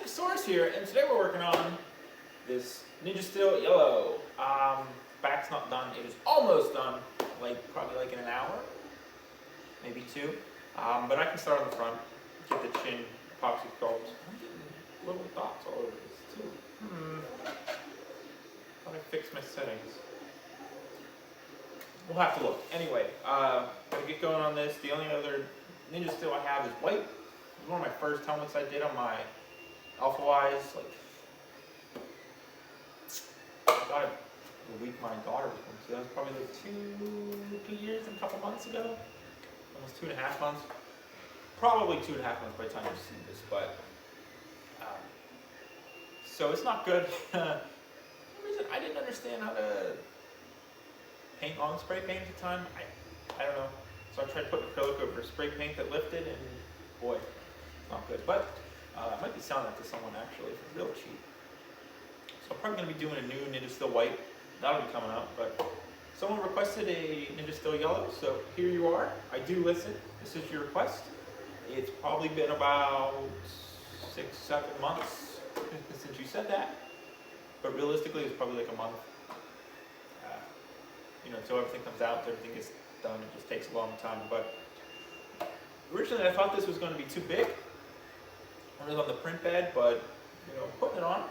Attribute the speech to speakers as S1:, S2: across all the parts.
S1: Source here, and today we're working on this Ninja Steel Yellow. Back's not done, it is almost done, probably in an hour, maybe two. But I can start on the front, get the chin epoxy sculpt. I'm getting little dots all over this too. Thought I fixed my settings. We'll have to look. Anyway, gonna get going on this. The only other Ninja Steel I have is white. It was one of my first helmets I did on my Alpha Wise, I got it the week my daughter was born, so that was probably two years and a couple months ago, almost 2.5 months, probably 2.5 months by the time you see this, but, so it's not good. For some reason, I didn't understand how to paint on spray paint at the time, I don't know, so I tried putting acrylic over spray paint that lifted, and boy, it's not good, but I might be selling that to someone actually for real cheap. So I'm probably going to be doing a new Ninja Steel White. That'll be coming out. But someone requested a Ninja Steel Yellow, so here you are. I do listen. This is your request. It's probably been about 6-7 months since you said that. But realistically, it's probably like a month. Until everything comes out, everything gets done. It just takes a long time. But originally, I thought this was going to be too big. It was on the print bed, but putting it on,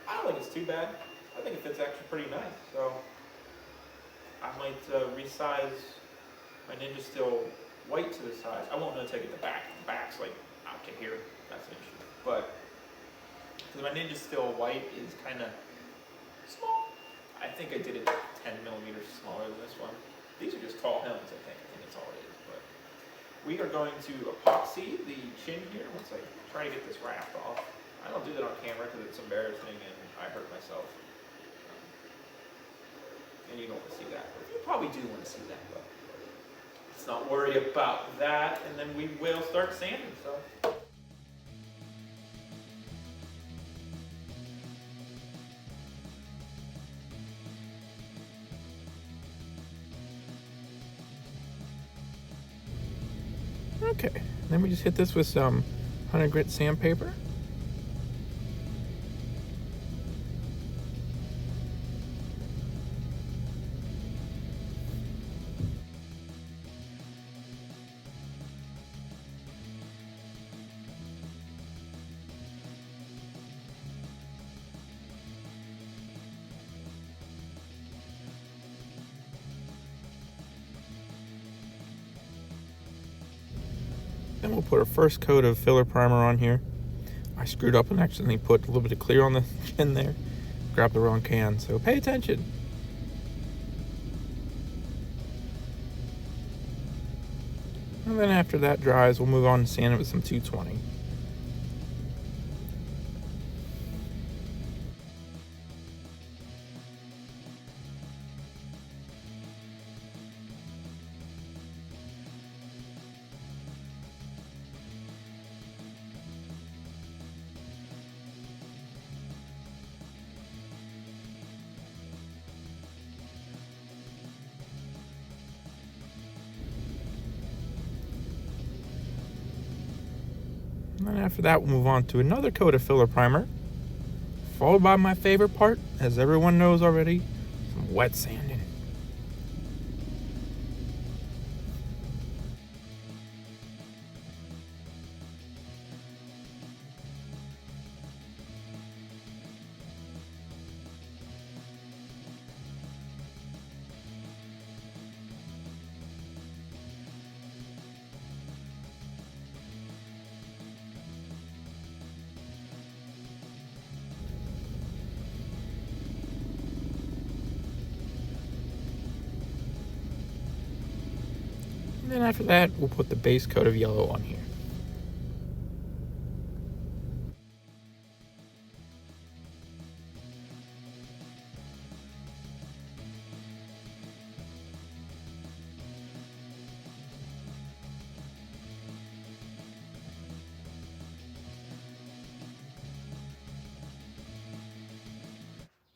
S1: I don't think it's too bad. I think it fits actually pretty nice. So I might resize my Ninja Steel White to the size. I won't really take it to the back. The back's out to here. That's an issue. But because my Ninja Steel White is kind of small, I think I did it 10 millimeters smaller than this one. These are just tall helmets. I think that's all it is. But we are going to epoxy the chin here once I try to get this wrapped off. I don't do that on camera because it's embarrassing and I hurt myself. And you don't want to see that. But you probably do want to see that, but let's not worry about that. And then we will start sanding. So. Okay, then we just hit this with some 100 grit sandpaper. Then we'll put our first coat of filler primer on here. I screwed up and accidentally put a little bit of clear on the chin there. Grabbed the wrong can, so pay attention. And then after that dries, we'll move on to sand it with some 220. And then after that, we'll move on to another coat of filler primer, followed by my favorite part, as everyone knows already, some wet sanding. And then after that, we'll put the base coat of yellow on here.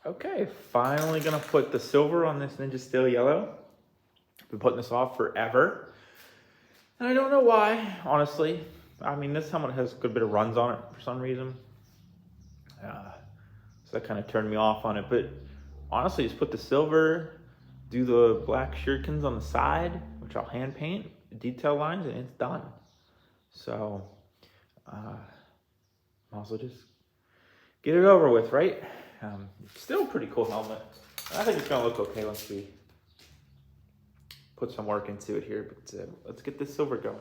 S1: Okay, finally gonna put the silver on this Ninja Steel Yellow. Been putting this off forever. And I don't know why, honestly. I mean, this helmet has a good bit of runs on it for some reason. So that kind of turned me off on it. But honestly, just put the silver, do the black shirikens on the side, which I'll hand paint, detail lines, and it's done. So also just get it over with, right? Still a pretty cool helmet. I think it's gonna look okay once we put some work into it here, but let's get this silver going.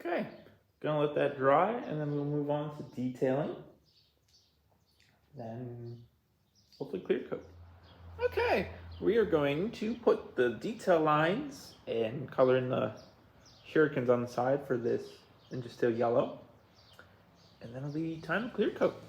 S1: Okay, gonna let that dry, and then we'll move on to detailing. Then hopefully clear coat. Okay, we are going to put the detail lines and color in the shurikens on the side for this Ninja Steel yellow. And then it'll be time to clear coat.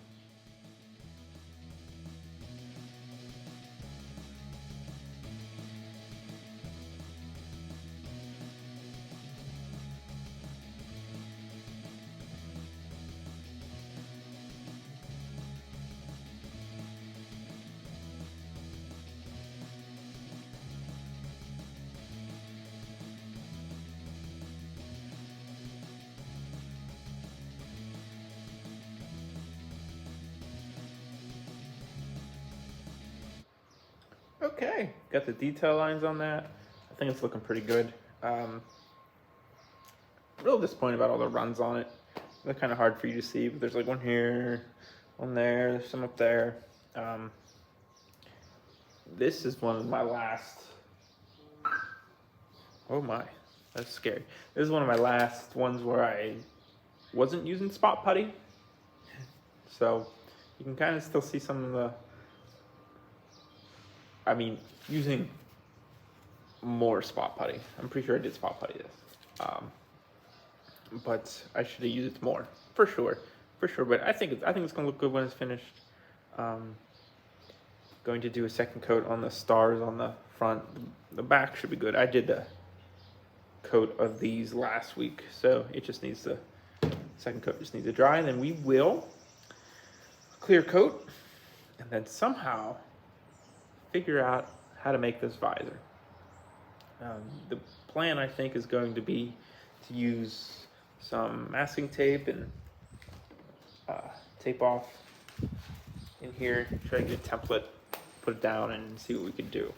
S1: Okay, got the detail lines on that. I think it's looking pretty good. Real disappointed about all the runs on it. They're kind of hard for you to see, but there's like one here, one there, there's some up there. This is one of my last, oh my, that's scary. This is one of my last ones where I wasn't using spot putty. So you can kind of still see some of the, using more spot putty. I'm pretty sure I did spot putty this. But I should have used it more, for sure. But I think it's gonna look good when it's finished. Going to do a second coat on the stars on the front. The back should be good. I did a coat of these last week, so it just needs the second coat just needs to dry, and then we will clear coat, and then somehow figure out how to make this visor. The plan, I think, is going to be to use some masking tape and tape off in here, try to get a template, put it down, and see what we can do.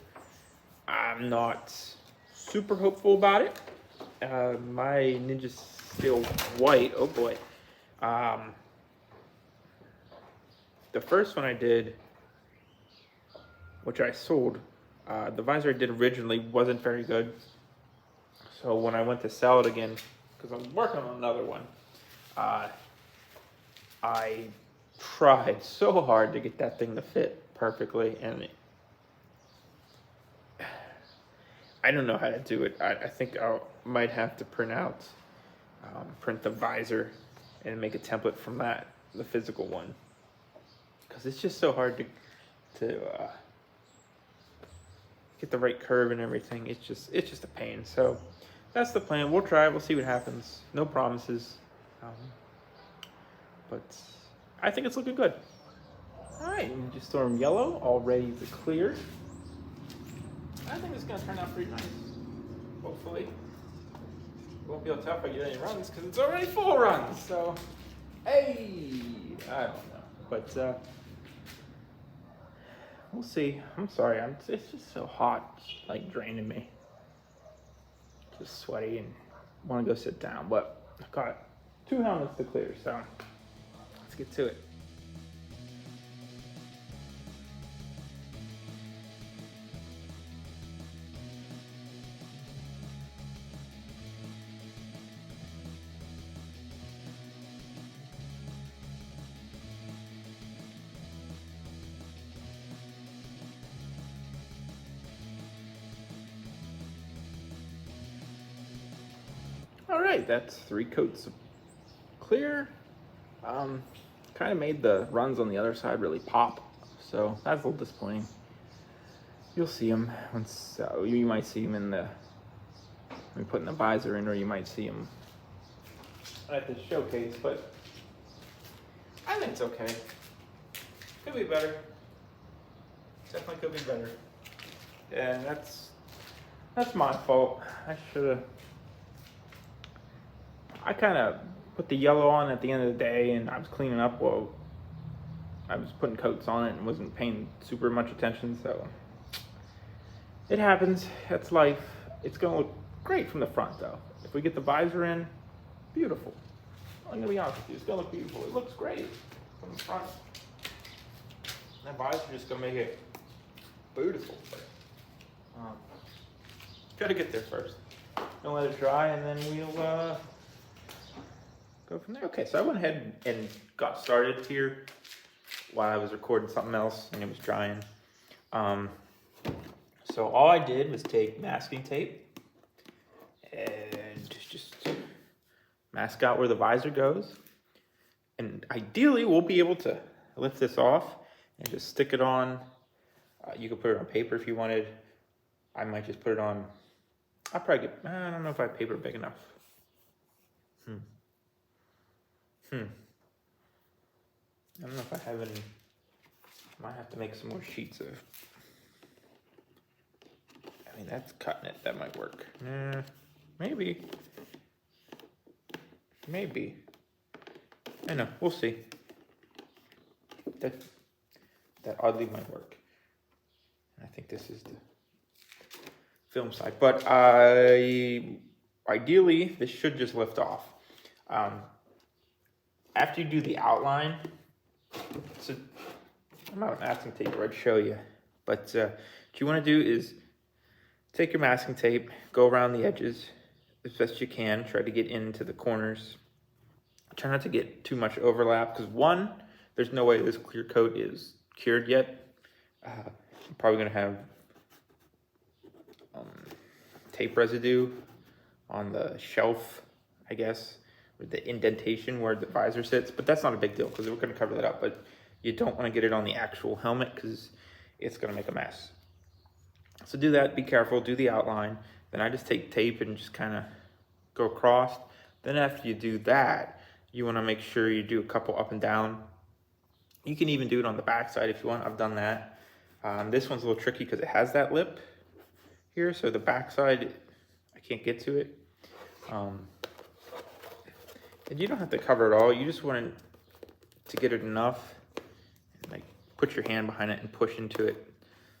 S1: I'm not super hopeful about it. My Ninja Steel White, oh boy. The first one I did, which I sold, the visor I did originally wasn't very good. So when I went to sell it again, because I'm working on another one, I tried so hard to get that thing to fit perfectly, and I don't know how to do it. I think I might have to print the visor and make a template from that, the physical one, because it's just so hard to get the right curve and everything. It's just a pain. So that's the plan. We'll try. We'll see what happens. No promises, but I think it's looking good. All right, Ninja Storm yellow, all ready to clear. I think it's gonna turn out pretty nice. Hopefully, won't be able to tell if I get any runs because it's already 4 runs. So, hey, I don't know, but we'll see. I'm sorry. It's just so hot, like draining me. Just sweaty and want to go sit down. But I've got 2 helmets to clear, so let's get to it. All right, that's 3 coats of clear. Kind of made the runs on the other side really pop, so that's a little disappointing. You'll see them once, you might see them in the, when putting the visor in, or you might see them at the showcase, but I think it's okay. Could be better. Definitely could be better. Yeah, that's my fault. I kind of put the yellow on at the end of the day, and I was cleaning up while I was putting coats on it and wasn't paying super much attention, so it happens. That's life. It's gonna look great from the front though. If we get the visor in, beautiful. I'm gonna be honest with you, it's gonna look beautiful. It looks great from the front. That visor just gonna make it beautiful. But, gotta get there first. Gonna let it dry, and then we'll go from there. Okay, so I went ahead and got started here while I was recording something else, and it was drying. So all I did was take masking tape and just mask out where the visor goes. And ideally, we'll be able to lift this off and just stick it on. You could put it on paper if you wanted. I might just put it on. I'll probably get, I don't know if I have paper big enough. I don't know if I have any. Might have to make some more sheets of. I mean, that's cutting it. That might work. Maybe. Maybe. I know. We'll see. That oddly might work. I think this is the film side, but ideally this should just lift off. After you do the outline, so I'm out of masking tape, or I'd show you, but what you want to do is take your masking tape, go around the edges as best you can, try to get into the corners. Try not to get too much overlap, because one, there's no way this clear coat is cured yet. I'm probably going to have tape residue on the shelf, I guess, with the indentation where the visor sits, but that's not a big deal because we're going to cover that up. But you don't want to get it on the actual helmet because it's going to make a mess. So do that, be careful, do the outline. Then I just take tape and just kind of go across. Then after you do that, you want to make sure you do a couple up and down. You can even do it on the back side if you want. I've done that. This one's a little tricky because it has that lip here, so the back side, I can't get to it. And you don't have to cover it all. You just want to get it enough, and like put your hand behind it and push into it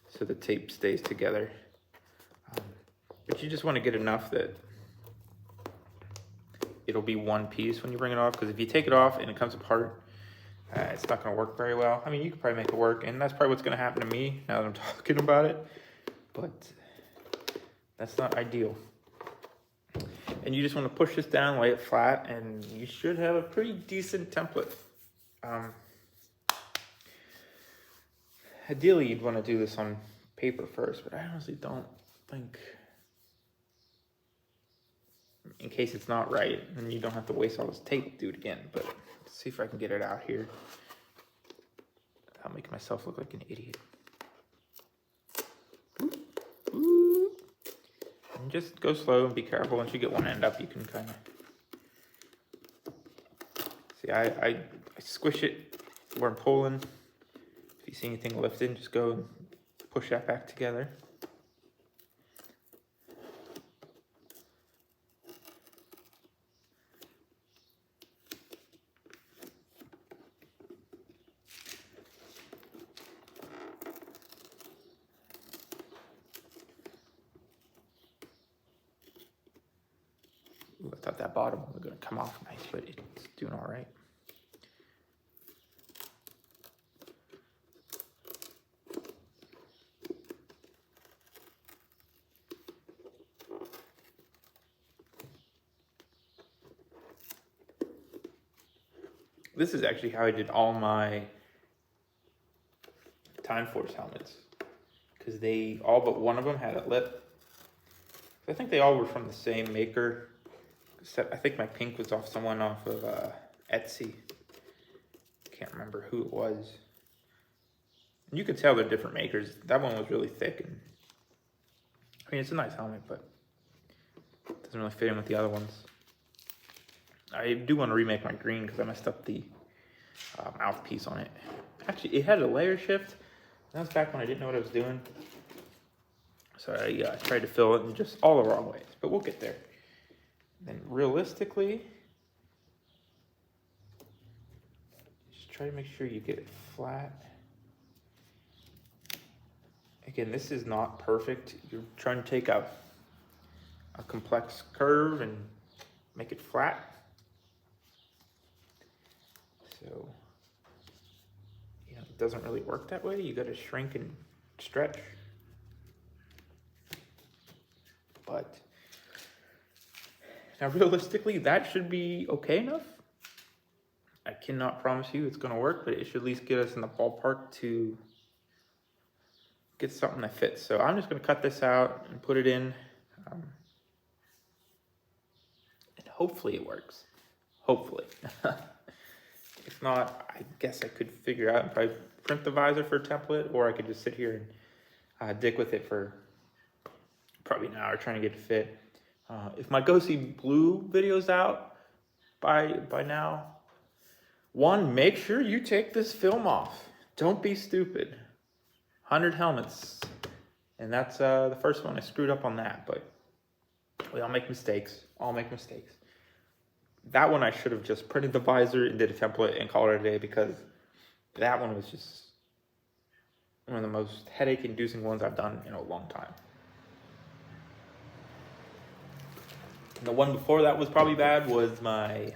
S1: so the tape stays together. But you just want to get enough that it'll be one piece when you bring it off, because if you take it off and it comes apart, it's not going to work very well. I mean, you could probably make it work, and that's probably what's going to happen to me now that I'm talking about it, but that's not ideal. And you just want to push this down, lay it flat, and you should have a pretty decent template. Ideally, you'd want to do this on paper first, but I honestly don't think, in case it's not right, and you don't have to waste all this tape to do it again. But let's see if I can get it out here. I'll make myself look like an idiot. Ooh. And just go slow and be careful. Once you get one end up, you can kind of see. I squish it where I'm pulling. If you see anything lifted, just go and push that back together. Ooh, I thought that bottom one was going to come off nice, but it's doing all right. This is actually how I did all my Time Force helmets, because they, all but one of them had a lip. I think they all were from the same maker, except I think my pink was off someone off of Etsy. Can't remember who it was. And you could tell they're different makers. That one was really thick, and I mean, it's a nice helmet, but it doesn't really fit in with the other ones. I do want to remake my green because I messed up the mouthpiece on it. Actually, it had a layer shift. That was back when I didn't know what I was doing. So I tried to fill it in just all the wrong ways, but we'll get there. Then realistically, just try to make sure you get it flat. Again, this is not perfect. You're trying to take a complex curve and make it flat. So, it doesn't really work that way. You got to shrink and stretch. But now realistically, that should be okay enough. I cannot promise you it's going to work, but it should at least get us in the ballpark to get something that fits. So I'm just going to cut this out and put it in. And hopefully it works. Hopefully. If not, I guess I could figure out and probably print the visor for a template, or I could just sit here and dick with it for probably an hour trying to get it to fit. If my Go See Blue video's out by now, one, make sure you take this film off. Don't be stupid. 100 helmets. And that's the first one. I screwed up on that, but we all make mistakes. All make mistakes. That one I should have just printed the visor and did a template and called it a day, because that one was just one of the most headache-inducing ones I've done in a long time. And the one before that was probably bad was my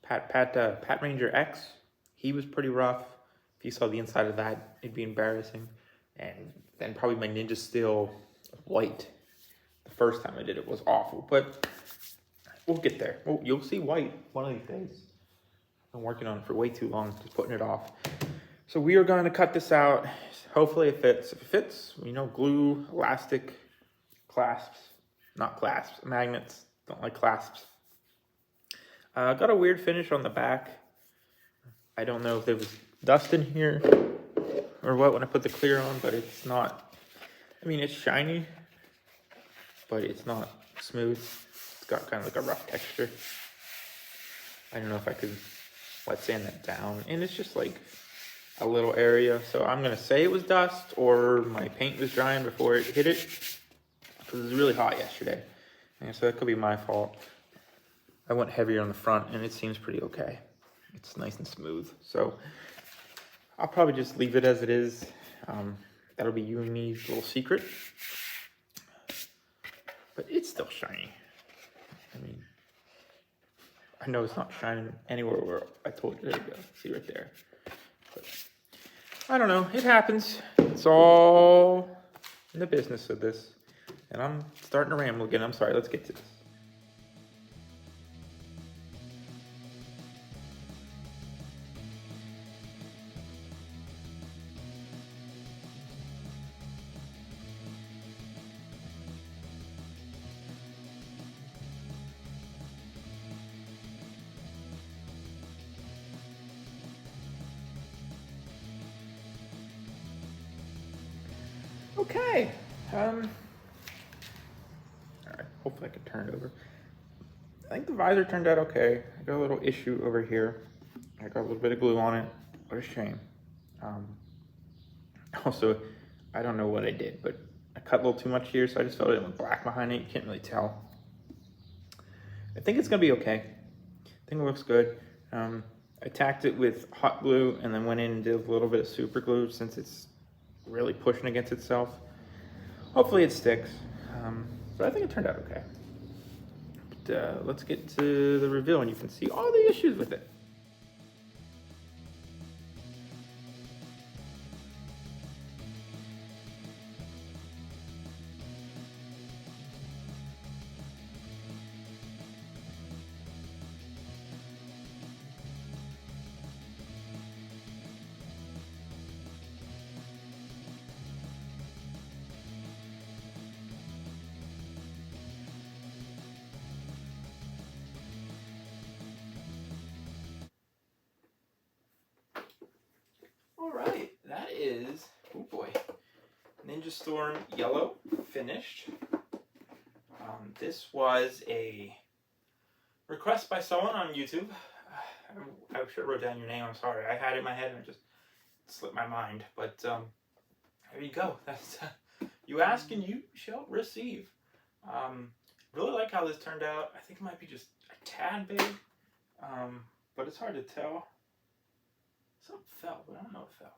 S1: Pat Ranger X. He was pretty rough. If you saw the inside of that, it'd be embarrassing. And then probably my Ninja Steel White. The first time I did it was awful, but we'll get there. You'll see white one of these days. I've been working on it for way too long, just putting it off. So we are going to cut this out. Hopefully it fits. If it fits, glue, elastic, clasps, not clasps, magnets. Don't like clasps. Got a weird finish on the back. I don't know if there was dust in here or what when I put the clear on, but it's not. I mean, it's shiny, but it's not smooth. It's got kind of like a rough texture. I don't know if I could wet sand that down. And it's just like a little area. So I'm going to say it was dust, or my paint was drying before it hit it, because it was really hot yesterday. And so that could be my fault. I went heavier on the front, and it seems pretty okay. It's nice and smooth. So I'll probably just leave it as it is. That'll be you and me's little secret. But it's still shiny. I mean, I know it's not shining anywhere where I told you to go. See right there. But I don't know. It happens. It's all in the business of this. And I'm starting to ramble again. I'm sorry. Let's get to this. Okay. All right. Hopefully I can turn it over. I think the visor turned out okay. I got a little issue over here. I got a little bit of glue on it. What a shame. Also, I don't know what I did, but I cut a little too much here, so I just filled it in with black behind it. You can't really tell. I think it's gonna be okay. I think it looks good. I tacked it with hot glue and then went in and did a little bit of super glue, since it's really pushing against itself. Hopefully it sticks. But I think it turned out okay. But let's get to the reveal, and you can see all the issues with it. Ninja Storm Yellow finished. This was a request by someone on YouTube. I should have wrote down your name. I'm sorry. I had it in my head and it just slipped my mind. But there you go. That's you ask and you shall receive. Really like how this turned out. I think it might be just a tad big, but it's hard to tell. Something fell, but I don't know what fell.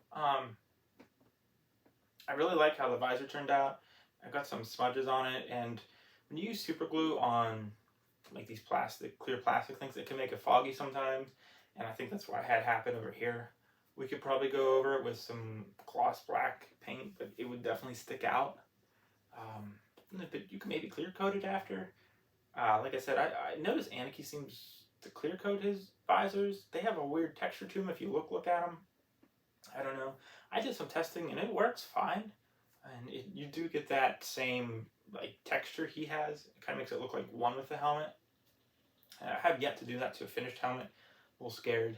S1: I really like how the visor turned out. I got some smudges on it, and when you use super glue on like these clear plastic things, it can make it foggy sometimes, and I think that's what I had happen over here. We could probably go over it with some gloss black paint, but it would definitely stick out. But you can maybe clear coat it after. Like I said, I noticed Anarchy seems to clear coat his visors. They have a weird texture to them if you look at them. I don't know. I did some testing and it works fine. And you do get that same like texture he has. It kind of makes it look like one with the helmet. I have yet to do that to a finished helmet. A little scared.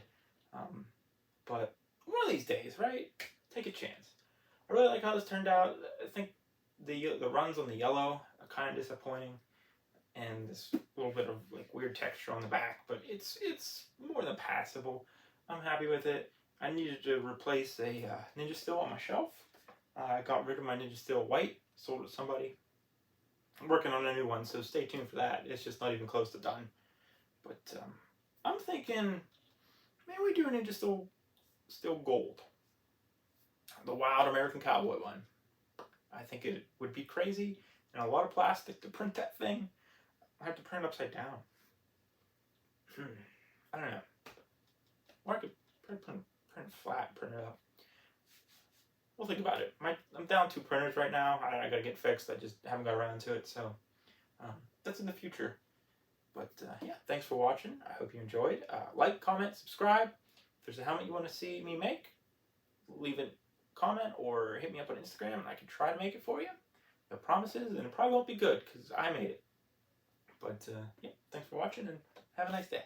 S1: But one of these days, right? Take a chance. I really like how this turned out. I think the runs on the yellow are kind of disappointing. And this little bit of like weird texture on the back. But it's more than passable. I'm happy with it. I needed to replace a Ninja Steel on my shelf. I got rid of my Ninja Steel white, sold it to somebody. I'm working on a new one, so stay tuned for that. It's just not even close to done. But I'm thinking, maybe we do a Ninja Steel Gold. The Wild American Cowboy one. I think it would be crazy and a lot of plastic to print that thing. I have to print it upside down. I don't know. Or I could print flat, print it up. We'll think about it. I'm down 2 printers right now. I gotta get fixed. I just haven't got around to it, so that's in the future. But yeah, thanks for watching. I hope you enjoyed. Like, comment, subscribe. If there's a helmet you want to see me make, leave a comment or hit me up on Instagram and I can try to make it for you. No promises, and it probably won't be good because I made it. But yeah, thanks for watching and have a nice day.